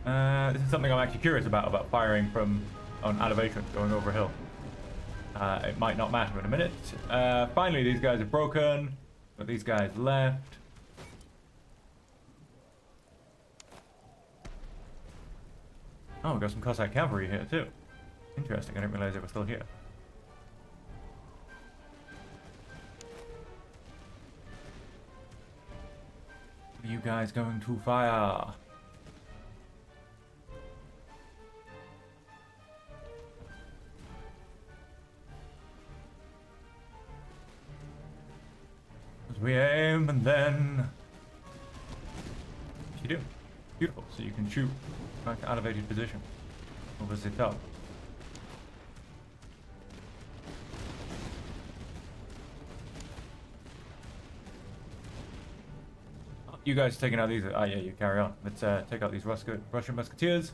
This is something I'm actually curious about firing from on elevation, going over a hill. It might not matter in a minute. Finally, these guys are broken. But these guys left. Oh, we've got some Cossack cavalry here too. Interesting, I didn't realize they were still here. What are you guys going to fire? As we aim and then... What you do? Beautiful, so you can shoot back to elevated position over the top. You guys taking out these? Ah, yeah, you carry on. Let's take out these Russian musketeers.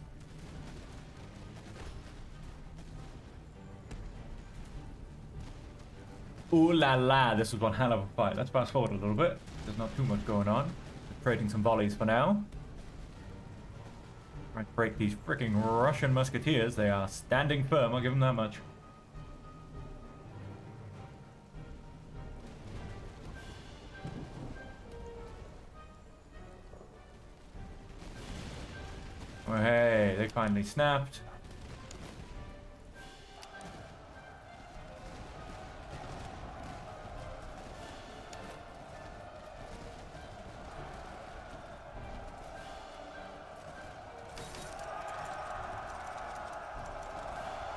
Ooh la la! This was one hell of a fight. Let's fast forward a little bit. There's not too much going on. Just trading some volleys for now. Trying to break these freaking Russian musketeers. They are standing firm. I'll give them that much. Oh, hey, they finally snapped.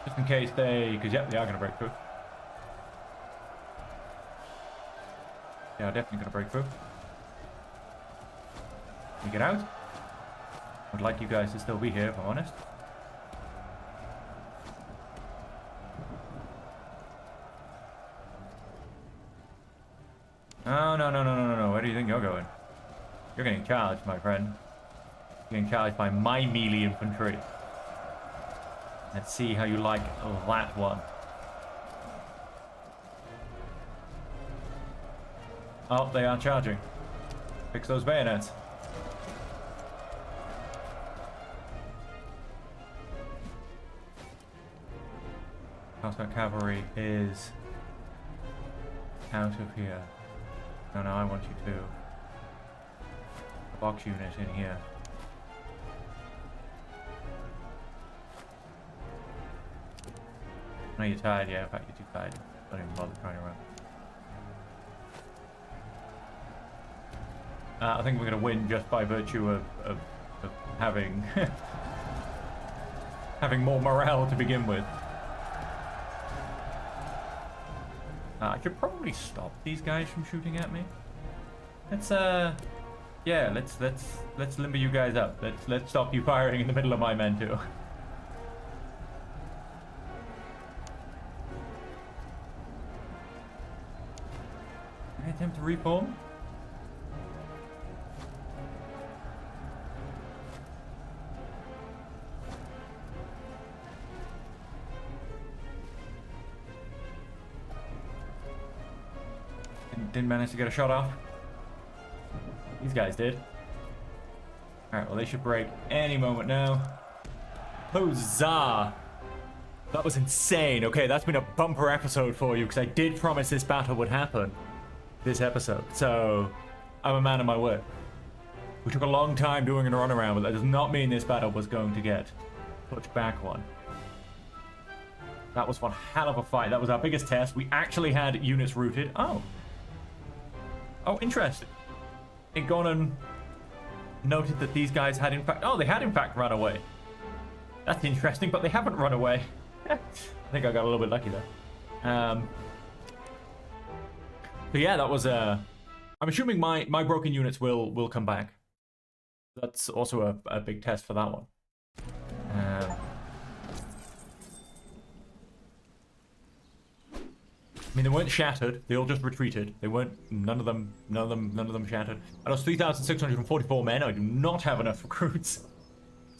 Just in case they, because yep, they are going to break through. They are definitely going to break through. Can you get out? I'd like you guys to still be here, if I'm honest. Oh, no. Where do you think you're going? You're getting charged, my friend. You're getting charged by my melee infantry. Let's see how you like that one. Oh, they are charging. Fix those bayonets. Cossack cavalry is out of here. No, I want you to. A box unit in here. No, you're tired, yeah. In fact, you're too tired. Don't even bother trying to run. I think we're going to win just by virtue of having having more morale to begin with. I should probably stop these guys from shooting at me. Let's yeah, let's limber you guys up. Let's stop you firing in the middle of my men too. Attempt to reform. Didn't manage to get a shot off. These guys did. Alright, well they should break any moment now. Huzzah! That was insane. Okay, that's been a bumper episode for you because I did promise this battle would happen this episode. So, I'm a man of my word. We took a long time doing a runaround, but that does not mean this battle was going to get pushed back one. That was one hell of a fight. That was our biggest test. We actually had units routed. Oh, interesting. It gone and noted that these guys had in fact... Oh, they had in fact run away. That's interesting, but they haven't run away. I think I got a little bit lucky there. So yeah, that was I'm assuming my broken units will come back. That's also a big test for that one. I mean, they weren't shattered. They all just retreated. They weren't. None of them shattered. And those 3,644 men. I do not have enough recruits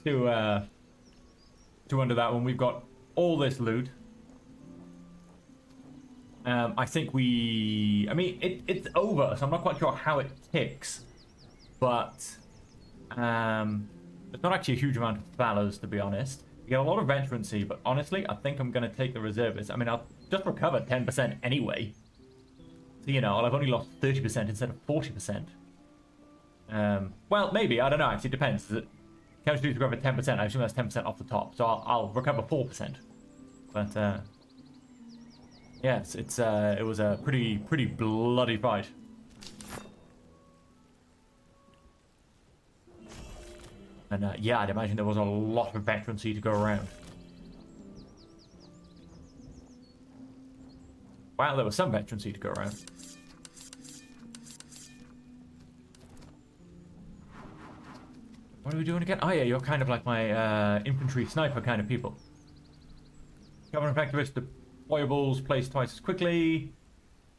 to to under that one. We've got all this loot. I think I mean, it's over, so I'm not quite sure how it ticks. But there's not actually a huge amount of fellows, to be honest. You get a lot of veterancy, but honestly, I think I'm going to take the reservists. I mean, I'll just recover 10% anyway. So, you know, I've only lost 30% instead of 40%. Well, maybe. I don't know. Actually, it depends. Chemistry to recover 10%. I assume that's 10% off the top. So I'll recover 4%. But, yes, it was a pretty bloody fight. And, yeah, I'd imagine there was a lot of veterancy to go around. Wow, there was some veterancy to go around. What are we doing again? Oh, yeah, you're kind of like my infantry sniper kind of people. Government effectivist deployables placed twice as quickly.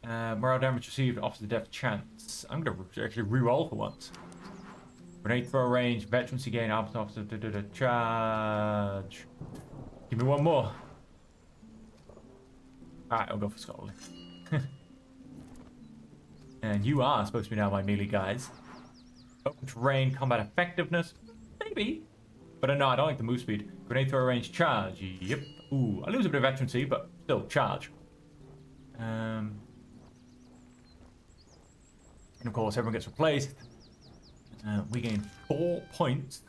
Morale damage received offers a death chance. I'm going to actually re-roll for once. Grenade throw range, veterancy gain, officer, charge. Give me one more. Alright, I'll go for Scotland. And you are supposed to be now my melee guys. Open terrain, combat effectiveness. Maybe. But no, I don't like the move speed. Grenade throw range, charge. Yep. Ooh, I lose a bit of veterancy, but still, charge. And of course, everyone gets replaced. We gain 4 points.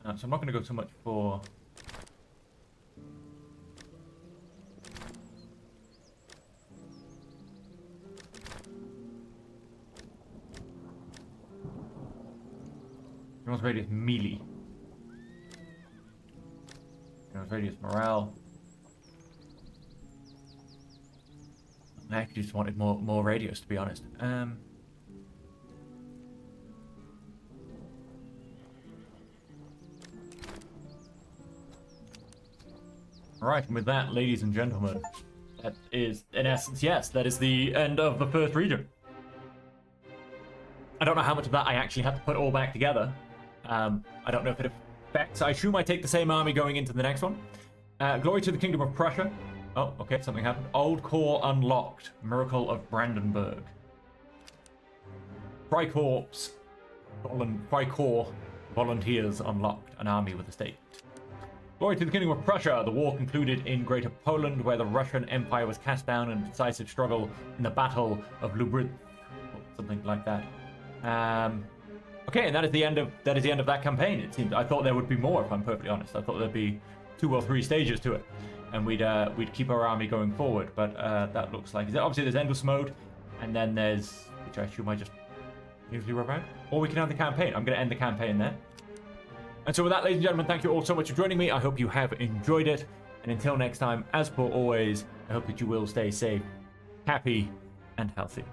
So I'm not going to go so much for... Everyone's radius melee. Everyone's radius morale. I actually just wanted more radius, to be honest. Alright, and with that, ladies and gentlemen, that is, in essence, yes, that is the end of the first region. I don't know how much of that I actually had to put all back together. I don't know if it affects. I assume I take the same army going into the next one. Glory to the Kingdom of Prussia. Oh, okay, something happened. Old Corps unlocked. Miracle of Brandenburg. Freikorps volunteers unlocked. An army with a state. Glory to the Kingdom of Prussia. The war concluded in Greater Poland, where the Russian Empire was cast down in a decisive struggle in the Battle of Lublin, something like that. Okay, and that is the end of that campaign. It seems. I thought there would be more, if I'm perfectly honest. I thought there'd be 2 or 3 stages to it, and we'd keep our army going forward. But that looks like obviously there's endless mode, and then there's, which I assume I just usually rub out, or we can end the campaign. I'm going to end the campaign there. And so with that, ladies and gentlemen, thank you all so much for joining me. I hope you have enjoyed it. And until next time, as per always, I hope that you will stay safe, happy, and healthy.